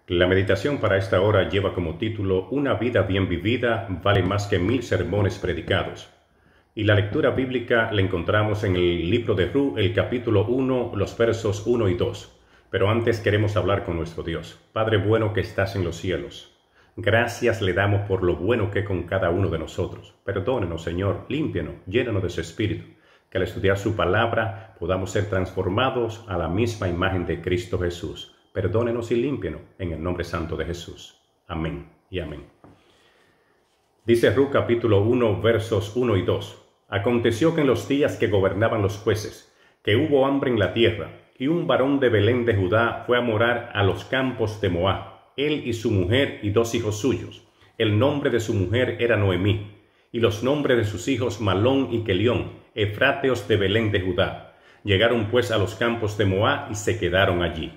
La meditación para esta hora lleva como título Una vida bien vivida vale más que 1000 sermones predicados. Y la lectura bíblica la encontramos en el libro de Ruth, el capítulo 1, los versos 1 y 2. Pero antes queremos hablar con nuestro Dios. Padre bueno que estás en los cielos, gracias le damos por lo bueno que con cada uno de nosotros. Perdónenos, Señor, límpianos, llénanos de su espíritu, que al estudiar su palabra podamos ser transformados a la misma imagen de Cristo Jesús. Perdónenos y límpienos en el nombre santo de Jesús. Amén y amén. Dice Ruth capítulo 1 versos 1 y 2. Aconteció que en los días que gobernaban los jueces, que hubo hambre en la tierra, y un varón de Belén de Judá fue a morar a los campos de Moab, él y su mujer y 2 hijos suyos. El nombre de su mujer era Noemí, y los nombres de sus hijos Malón y Kelión, efrateos de Belén de Judá. Llegaron pues a los campos de Moab y se quedaron allí.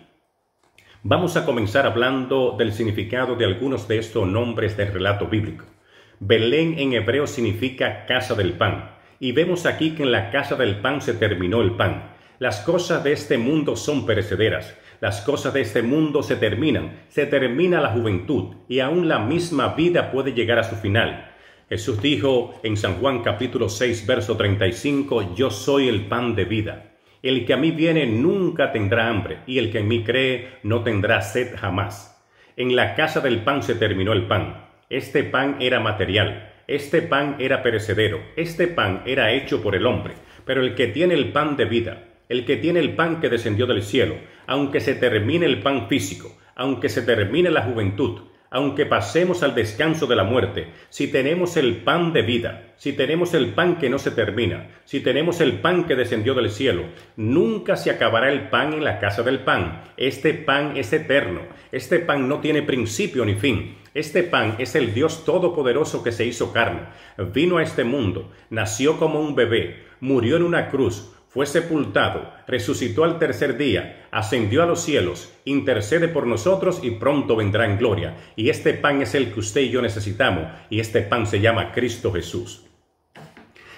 Vamos a comenzar hablando del significado de algunos de estos nombres del relato bíblico. Belén en hebreo significa casa del pan, y vemos aquí que en la casa del pan se terminó el pan. Las cosas de este mundo son perecederas, las cosas de este mundo se termina la juventud, y aún la misma vida puede llegar a su final. Jesús dijo en San Juan capítulo 6, verso 35, yo soy el pan de vida. El que a mí viene nunca tendrá hambre, y el que en mí cree no tendrá sed jamás. En la casa del pan se terminó el pan. Este pan era material, este pan era perecedero, este pan era hecho por el hombre. Pero el que tiene el pan de vida, el que tiene el pan que descendió del cielo, aunque se termine el pan físico, aunque se termine la juventud, aunque pasemos al descanso de la muerte, si tenemos el pan de vida, si tenemos el pan que no se termina, si tenemos el pan que descendió del cielo, nunca se acabará el pan en la casa del pan. Este pan es eterno, este pan no tiene principio ni fin. Este pan es el Dios Todopoderoso que se hizo carne, vino a este mundo, nació como un bebé, murió en una cruz, fue sepultado, resucitó al tercer día, ascendió a los cielos, intercede por nosotros y pronto vendrá en gloria. Y este pan es el que usted y yo necesitamos, y este pan se llama Cristo Jesús.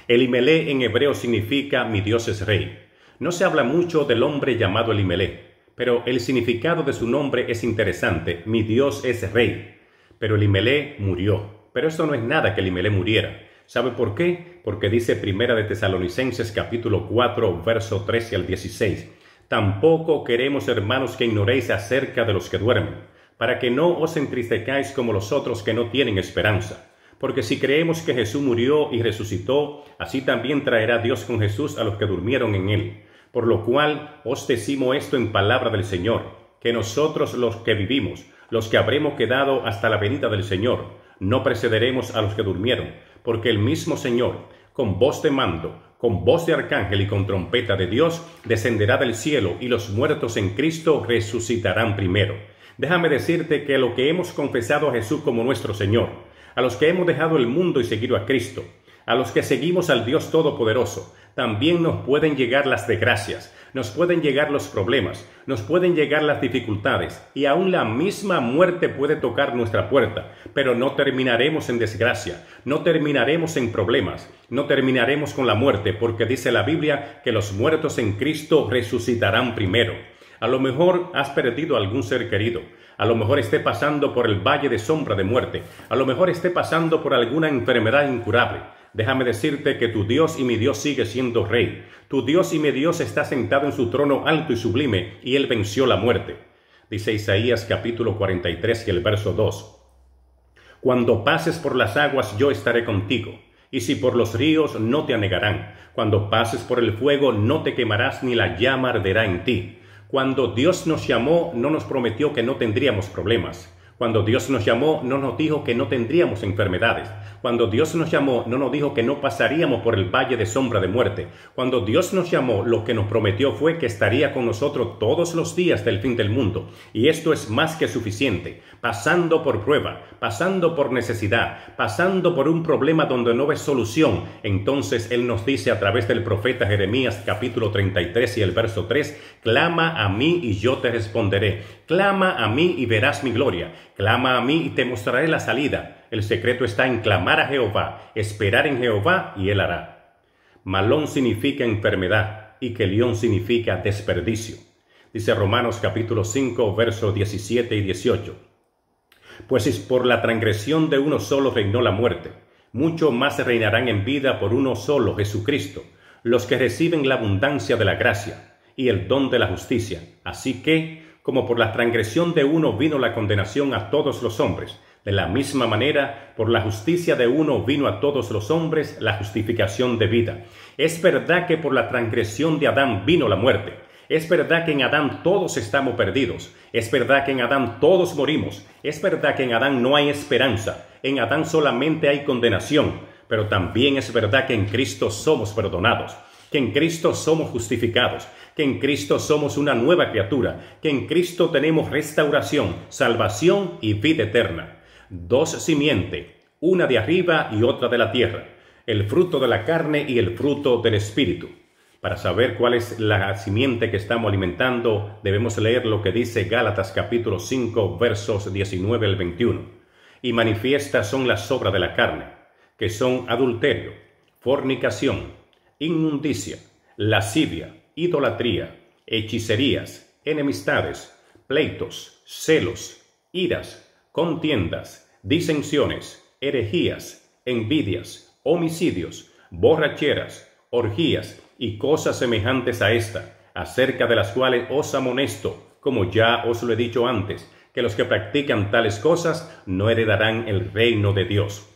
Elimelech en hebreo significa mi Dios es rey. No se habla mucho del hombre llamado Elimelech, pero el significado de su nombre es interesante, mi Dios es rey. Pero Elimelech murió, pero esto no es nada que Elimelech muriera. ¿Sabe por qué? Porque dice Primera de Tesalonicenses capítulo 4, verso 13 al 16. Tampoco queremos, hermanos, que ignoréis acerca de los que duermen, para que no os entristezcáis como los otros que no tienen esperanza. Porque si creemos que Jesús murió y resucitó, así también traerá Dios con Jesús a los que durmieron en él. Por lo cual os decimos esto en palabra del Señor, que nosotros los que vivimos, los que habremos quedado hasta la venida del Señor, no precederemos a los que durmieron, porque el mismo Señor, con voz de mando, con voz de arcángel y con trompeta de Dios, descenderá del cielo y los muertos en Cristo resucitarán primero. Déjame decirte que lo que hemos confesado a Jesús como nuestro Señor, a los que hemos dejado el mundo y seguido a Cristo, a los que seguimos al Dios Todopoderoso, también nos pueden llegar las desgracias, nos pueden llegar los problemas, nos pueden llegar las dificultades y aún la misma muerte puede tocar nuestra puerta, pero no terminaremos en desgracia, no terminaremos en problemas, no terminaremos con la muerte, porque dice la Biblia que los muertos en Cristo resucitarán primero. A lo mejor has perdido algún ser querido, a lo mejor esté pasando por el valle de sombra de muerte, a lo mejor esté pasando por alguna enfermedad incurable. Déjame decirte que tu Dios y mi Dios sigue siendo rey. Tu Dios y mi Dios está sentado en su trono alto y sublime, y él venció la muerte. Dice Isaías capítulo 43 y el verso 2. Cuando pases por las aguas yo estaré contigo, y si por los ríos no te anegarán. Cuando pases por el fuego no te quemarás ni la llama arderá en ti. Cuando Dios nos llamó no nos prometió que no tendríamos problemas. Cuando Dios nos llamó, no nos dijo que no tendríamos enfermedades. Cuando Dios nos llamó, no nos dijo que no pasaríamos por el valle de sombra de muerte. Cuando Dios nos llamó, lo que nos prometió fue que estaría con nosotros todos los días del fin del mundo. Y esto es más que suficiente. Pasando por prueba, pasando por necesidad, pasando por un problema donde no ves solución, entonces Él nos dice a través del profeta Jeremías capítulo 33 y el verso 3, clama a mí y yo te responderé. Clama a mí y verás mi gloria. Clama a mí y te mostraré la salida. El secreto está en clamar a Jehová, esperar en Jehová y Él hará. Malón significa enfermedad y Kelión significa desperdicio. Dice Romanos capítulo 5, versos 17 y 18. Pues si por la transgresión de uno solo reinó la muerte, mucho más reinarán en vida por uno solo, Jesucristo, los que reciben la abundancia de la gracia y el don de la justicia. Así que, como por la transgresión de uno vino la condenación a todos los hombres, de la misma manera, por la justicia de uno vino a todos los hombres la justificación de vida. Es verdad que por la transgresión de Adán vino la muerte. Es verdad que en Adán todos estamos perdidos. Es verdad que en Adán todos morimos. Es verdad que en Adán no hay esperanza. En Adán solamente hay condenación. Pero también es verdad que en Cristo somos perdonados, que en Cristo somos justificados, que en Cristo somos una nueva criatura, que en Cristo tenemos restauración, salvación y vida eterna. Dos simientes, una de arriba y otra de la tierra, el fruto de la carne y el fruto del Espíritu. Para saber cuál es la simiente que estamos alimentando, debemos leer lo que dice Gálatas capítulo 5, versos 19 al 21. Y manifiestas son las obras de la carne, que son adulterio, fornicación, inmundicia, lascivia, idolatría, hechicerías, enemistades, pleitos, celos, iras, contiendas, disensiones, herejías, envidias, homicidios, borracheras, orgías y cosas semejantes a esta, acerca de las cuales os amonesto, como ya os lo he dicho antes, que los que practican tales cosas no heredarán el reino de Dios.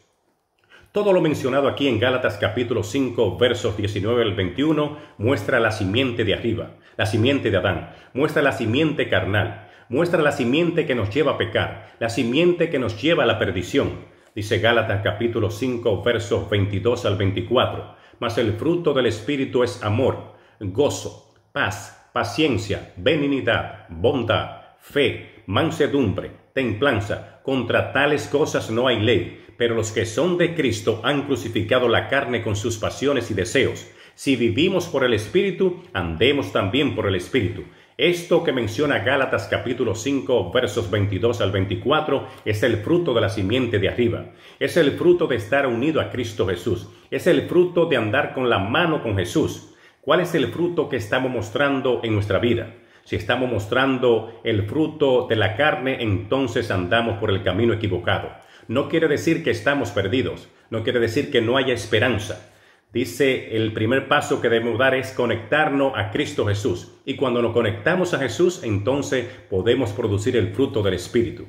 Todo lo mencionado aquí en Gálatas capítulo 5, versos 19 al 21, muestra la simiente de arriba, la simiente de Adán, muestra la simiente carnal, muestra la simiente que nos lleva a pecar, la simiente que nos lleva a la perdición. Dice Gálatas capítulo 5, versos 22 al 24, mas el fruto del Espíritu es amor, gozo, paz, paciencia, benignidad, bondad, fe, mansedumbre, templanza. Contra tales cosas no hay ley. Pero los que son de Cristo han crucificado la carne con sus pasiones y deseos. Si vivimos por el Espíritu, andemos también por el Espíritu. Esto que menciona Gálatas capítulo 5, versos 22 al 24, es el fruto de la simiente de arriba. Es el fruto de estar unido a Cristo Jesús. Es el fruto de andar con la mano con Jesús. ¿Cuál es el fruto que estamos mostrando en nuestra vida? Si estamos mostrando el fruto de la carne, entonces andamos por el camino equivocado. No quiere decir que estamos perdidos, no quiere decir que no haya esperanza. Dice, el primer paso que debemos dar es conectarnos a Cristo Jesús. Y cuando nos conectamos a Jesús, entonces podemos producir el fruto del Espíritu.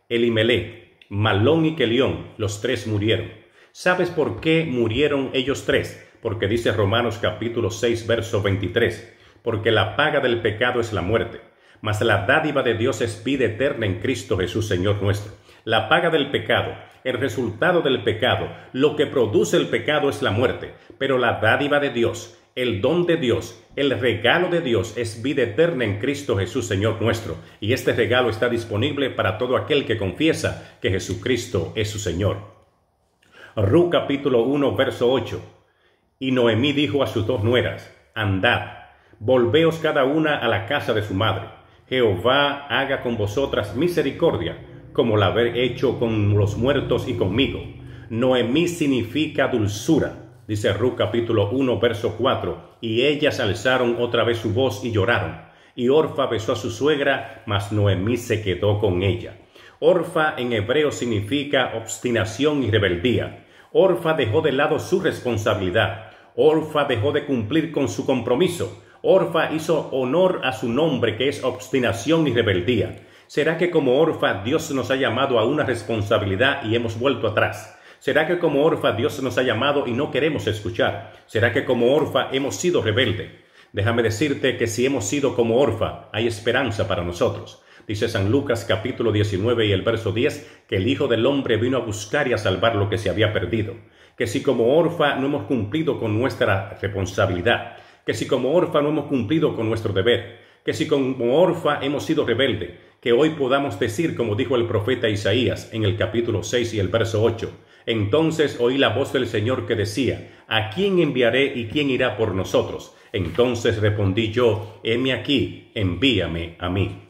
Elimelec, Malón y Kelión, los tres murieron. ¿Sabes por qué murieron ellos tres? Porque dice Romanos capítulo 6, verso 23. Porque la paga del pecado es la muerte, mas la dádiva de Dios es vida eterna en Cristo Jesús, Señor nuestro. La paga del pecado, el resultado del pecado, lo que produce el pecado es la muerte, pero la dádiva de Dios, el don de Dios, el regalo de Dios es vida eterna en Cristo Jesús, Señor nuestro. Y este regalo está disponible para todo aquel que confiesa que Jesucristo es su Señor. Ruth capítulo 1, verso 8. Y Noemí dijo a sus dos nueras, andad, volveos cada una a la casa de su madre. Jehová haga con vosotras misericordia, como la haber hecho con los muertos y conmigo. Noemí significa dulzura, dice Ruth capítulo 1, verso 4. Y ellas alzaron otra vez su voz y lloraron. Y Orfa besó a su suegra, mas Noemí se quedó con ella. Orfa en hebreo significa obstinación y rebeldía. Orfa dejó de lado su responsabilidad. Orfa dejó de cumplir con su compromiso. Orfa hizo honor a su nombre, que es obstinación y rebeldía. ¿Será que como Orfa Dios nos ha llamado a una responsabilidad y hemos vuelto atrás? ¿Será que como Orfa Dios nos ha llamado y no queremos escuchar? ¿Será que como Orfa hemos sido rebeldes? Déjame decirte que si hemos sido como Orfa, hay esperanza para nosotros. Dice San Lucas capítulo 19 y el verso 10, que el Hijo del Hombre vino a buscar y a salvar lo que se había perdido. Que si como Orfa no hemos cumplido con nuestra responsabilidad, que si como Orfa no hemos cumplido con nuestro deber, que si como Orfa hemos sido rebeldes, que hoy podamos decir, como dijo el profeta Isaías en el capítulo 6 y el verso 8, entonces oí la voz del Señor que decía, ¿a quién enviaré y quién irá por nosotros? Entonces respondí yo, heme aquí, envíame a mí.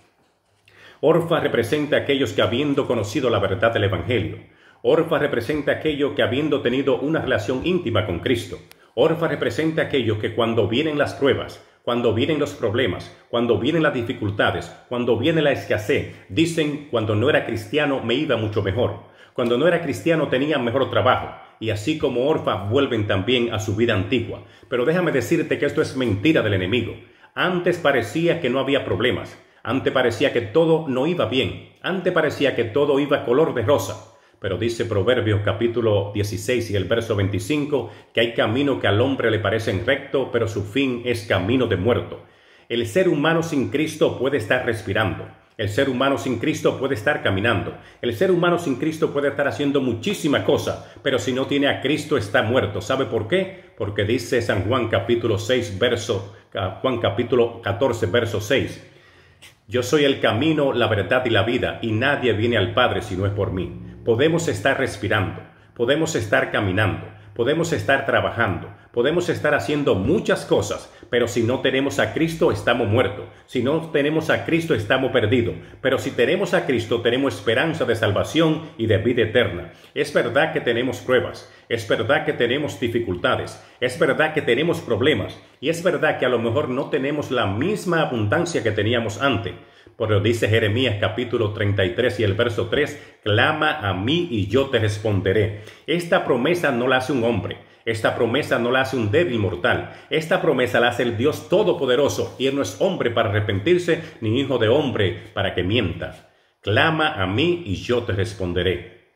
Orfa representa a aquellos que habiendo conocido la verdad del Evangelio. Orfa representa a aquellos que habiendo tenido una relación íntima con Cristo. Orfa representa a aquellos que cuando vienen las pruebas, cuando vienen los problemas, cuando vienen las dificultades, cuando viene la escasez. Dicen, cuando no era cristiano me iba mucho mejor. Cuando no era cristiano tenía mejor trabajo. Y así como orfas vuelven también a su vida antigua. Pero déjame decirte que esto es mentira del enemigo. Antes parecía que no había problemas. Antes parecía que todo no iba bien. Antes parecía que todo iba color de rosa. Pero dice Proverbios capítulo 16 y el verso 25 que hay camino que al hombre le parecen recto, pero su fin es camino de muerto. El ser humano sin Cristo puede estar respirando. El ser humano sin Cristo puede estar caminando. El ser humano sin Cristo puede estar haciendo muchísimas cosas, pero si no tiene a Cristo está muerto. ¿Sabe por qué? Porque dice San Juan capítulo 14 verso 6. Yo soy el camino, la verdad y la vida, y nadie viene al Padre si no es por mí. Podemos estar respirando, podemos estar caminando, podemos estar trabajando, podemos estar haciendo muchas cosas, pero si no tenemos a Cristo estamos muertos. Si no tenemos a Cristo estamos perdidos. Pero si tenemos a Cristo tenemos esperanza de salvación y de vida eterna. Es verdad que tenemos pruebas, es verdad que tenemos dificultades, es verdad que tenemos problemas y es verdad que a lo mejor no tenemos la misma abundancia que teníamos antes. Pero dice Jeremías capítulo 33 y el verso 3, clama a mí y yo te responderé. Esta promesa no la hace un hombre. Esta promesa no la hace un débil mortal. Esta promesa la hace el Dios Todopoderoso. Y Él no es hombre para arrepentirse, ni hijo de hombre para que mienta. Clama a mí y yo te responderé.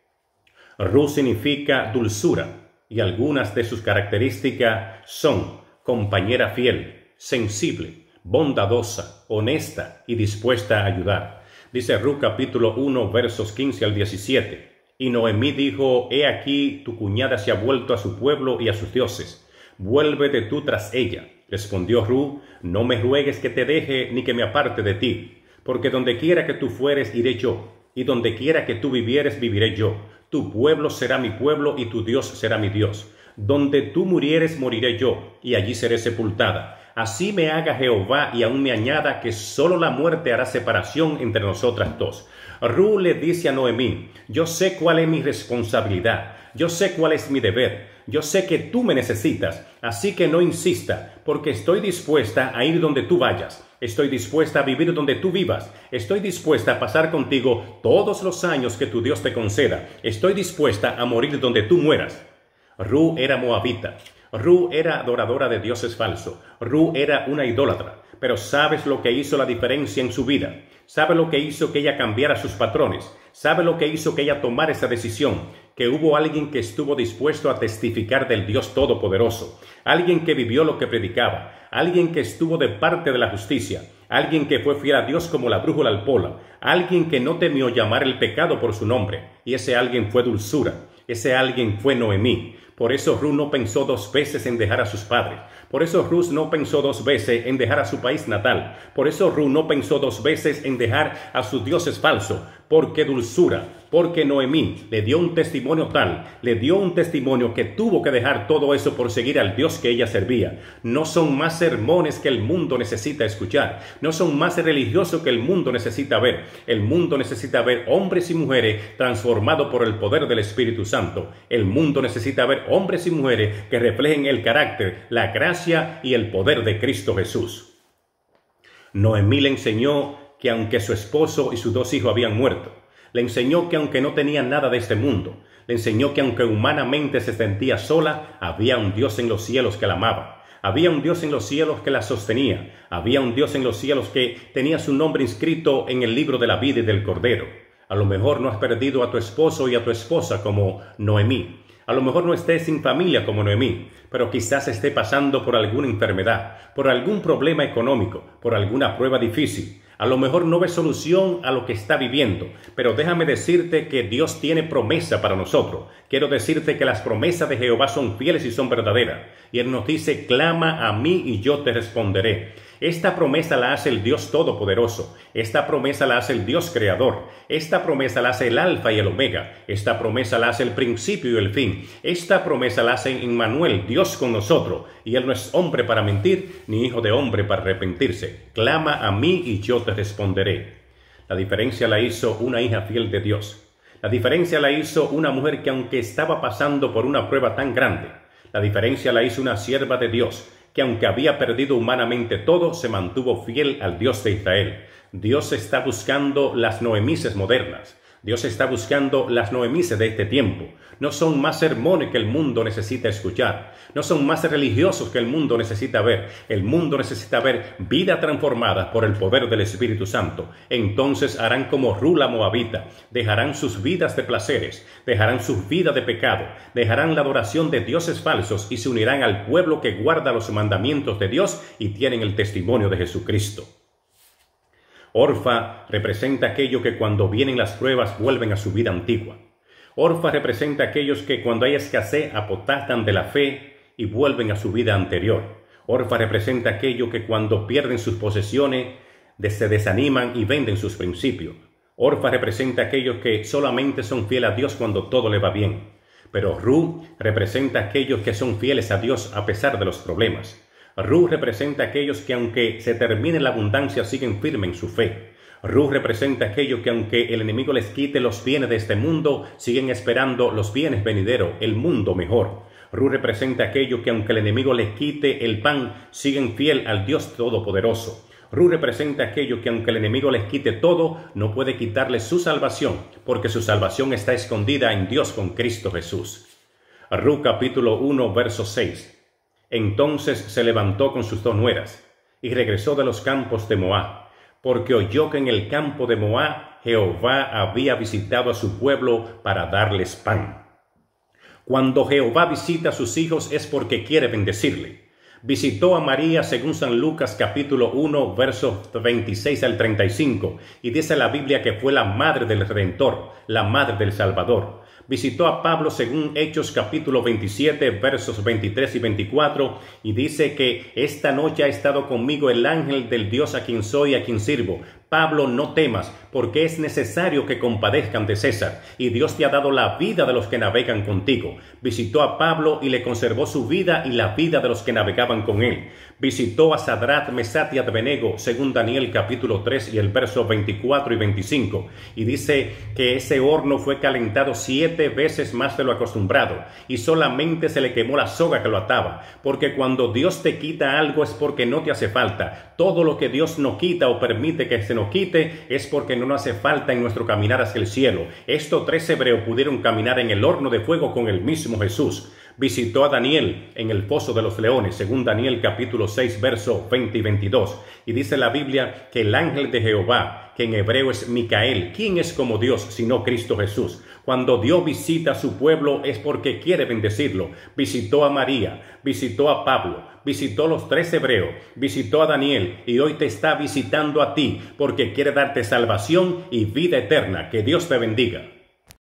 Ruth significa dulzura. Y algunas de sus características son compañera fiel, sensible, bondadosa, honesta y dispuesta a ayudar. Dice Ruth capítulo 1 versos 15 al 17. Y Noemí dijo, he aquí tu cuñada se ha vuelto a su pueblo y a sus dioses. Vuélvete tú tras ella. Respondió Ruth, no me ruegues que te deje ni que me aparte de ti. Porque donde quiera que tú fueres iré yo, y donde quiera que tú vivieres viviré yo. Tu pueblo será mi pueblo y tu Dios será mi Dios. Donde tú murieres moriré yo, y allí seré sepultada. Así me haga Jehová y aún me añada que solo la muerte hará separación entre nosotras dos. Ruth le dice a Noemí, yo sé cuál es mi responsabilidad, yo sé cuál es mi deber, yo sé que tú me necesitas, así que no insista, porque estoy dispuesta a ir donde tú vayas, estoy dispuesta a vivir donde tú vivas, estoy dispuesta a pasar contigo todos los años que tu Dios te conceda, estoy dispuesta a morir donde tú mueras. Ruth era moabita. Ruth era adoradora de dioses falsos. Ruth era una idólatra. Pero ¿sabes lo que hizo la diferencia en su vida? ¿Sabe lo que hizo que ella cambiara sus patrones? ¿Sabe lo que hizo que ella tomara esa decisión? Que hubo alguien que estuvo dispuesto a testificar del Dios Todopoderoso. Alguien que vivió lo que predicaba. Alguien que estuvo de parte de la justicia. Alguien que fue fiel a Dios como la brújula al pola. Alguien que no temió llamar el pecado por su nombre. Y ese alguien fue dulzura. Ese alguien fue Noemí. Por eso Ruth no pensó dos veces en dejar a sus padres. Por eso Ruth no pensó dos veces en dejar a su país natal. Por eso Ruth no pensó dos veces en dejar a sus dioses falsos. Porque dulzura, porque Noemí le dio un testimonio tal, le dio un testimonio que tuvo que dejar todo eso por seguir al Dios que ella servía. No son más sermones que el mundo necesita escuchar. No son más religiosos que el mundo necesita ver. El mundo necesita ver hombres y mujeres transformados por el poder del Espíritu Santo. El mundo necesita ver hombres y mujeres que reflejen el carácter, la gracia y el poder de Cristo Jesús. Noemí le enseñó que aunque su esposo y sus dos hijos habían muerto, le enseñó que aunque no tenía nada de este mundo, le enseñó que aunque humanamente se sentía sola, había un Dios en los cielos que la amaba, había un Dios en los cielos que la sostenía, había un Dios en los cielos que tenía su nombre inscrito en el libro de la vida y del Cordero. A lo mejor no has perdido a tu esposo y a tu esposa como Noemí. A lo mejor no estés sin familia como Noemí, pero quizás esté pasando por alguna enfermedad, por algún problema económico, por alguna prueba difícil. A lo mejor no ve solución a lo que está viviendo, pero déjame decirte que Dios tiene promesa para nosotros. Quiero decirte que las promesas de Jehová son fieles y son verdaderas. Y Él nos dice, clama a mí y yo te responderé. Esta promesa la hace el Dios Todopoderoso. Esta promesa la hace el Dios Creador. Esta promesa la hace el Alfa y el Omega. Esta promesa la hace el principio y el fin. Esta promesa la hace Emmanuel, Dios con nosotros. Y Él no es hombre para mentir, ni hijo de hombre para arrepentirse. Clama a mí y yo te responderé. La diferencia la hizo una hija fiel de Dios. La diferencia la hizo una mujer que aunque estaba pasando por una prueba tan grande, la diferencia la hizo una sierva de Dios que aunque había perdido humanamente todo, se mantuvo fiel al Dios de Israel. Dios está buscando las Noemíes modernas. Dios está buscando las Noemíes de este tiempo. No son más sermones que el mundo necesita escuchar. No son más religiosos que el mundo necesita ver. El mundo necesita ver vida transformada por el poder del Espíritu Santo. Entonces harán como Ru la Moabita. Dejarán sus vidas de placeres. Dejarán sus vidas de pecado. Dejarán la adoración de dioses falsos y se unirán al pueblo que guarda los mandamientos de Dios y tienen el testimonio de Jesucristo. Orfa representa aquello que cuando vienen las pruebas vuelven a su vida antigua. Orfa representa aquellos que cuando hay escasez apotastan de la fe y vuelven a su vida anterior. Orfa representa aquello que cuando pierden sus posesiones se desaniman y venden sus principios. Orfa representa aquellos que solamente son fieles a Dios cuando todo le va bien. Pero Ru representa aquellos que son fieles a Dios a pesar de los problemas. Ru representa aquellos que aunque se termine la abundancia siguen firmes en su fe. Ru representa aquellos que aunque el enemigo les quite los bienes de este mundo, siguen esperando los bienes venideros, el mundo mejor. Ru representa aquellos que aunque el enemigo les quite el pan, siguen fiel al Dios Todopoderoso. Ru representa aquellos que aunque el enemigo les quite todo, no puede quitarles su salvación, porque su salvación está escondida en Dios con Cristo Jesús. Ru capítulo 1, verso 6. Entonces se levantó con sus dos nueras y regresó de los campos de Moab, porque oyó que en el campo de Moab Jehová había visitado a su pueblo para darles pan. Cuando Jehová visita a sus hijos es porque quiere bendecirle. Visitó a María según San Lucas capítulo 1 versos 26 al 35 y dice la Biblia que fue la madre del Redentor, la madre del Salvador. Visitó a Pablo según Hechos capítulo 27 versos 23 y 24 y dice que esta noche ha estado conmigo el ángel del Dios a quien soy y a quien sirvo. Pablo, no temas, porque es necesario que compadezcan de César, y Dios te ha dado la vida de los que navegan contigo. Visitó a Pablo y le conservó su vida y la vida de los que navegaban con él. Visitó a Sadrat, Mesach y Abednego, según Daniel capítulo 3 y el verso 24 y 25, y dice que ese horno fue calentado 7 veces más de lo acostumbrado, y solamente se le quemó la soga que lo ataba, porque cuando Dios te quita algo es porque no te hace falta. Todo lo que Dios no quita o permite que se nos quite es porque no nos hace falta en nuestro caminar hacia el cielo. Estos 3 hebreos pudieron caminar en el horno de fuego con el mismo Jesús. Visitó a Daniel en el foso de los leones, según Daniel capítulo 6, verso 20 y 22. Y dice la Biblia que el ángel de Jehová, que en hebreo es Micael, ¿quién es como Dios sino Cristo Jesús? Cuando Dios visita a su pueblo es porque quiere bendecirlo. Visitó a María, visitó a Pablo, visitó a los 3 hebreos, visitó a Daniel y hoy te está visitando a ti porque quiere darte salvación y vida eterna. Que Dios te bendiga.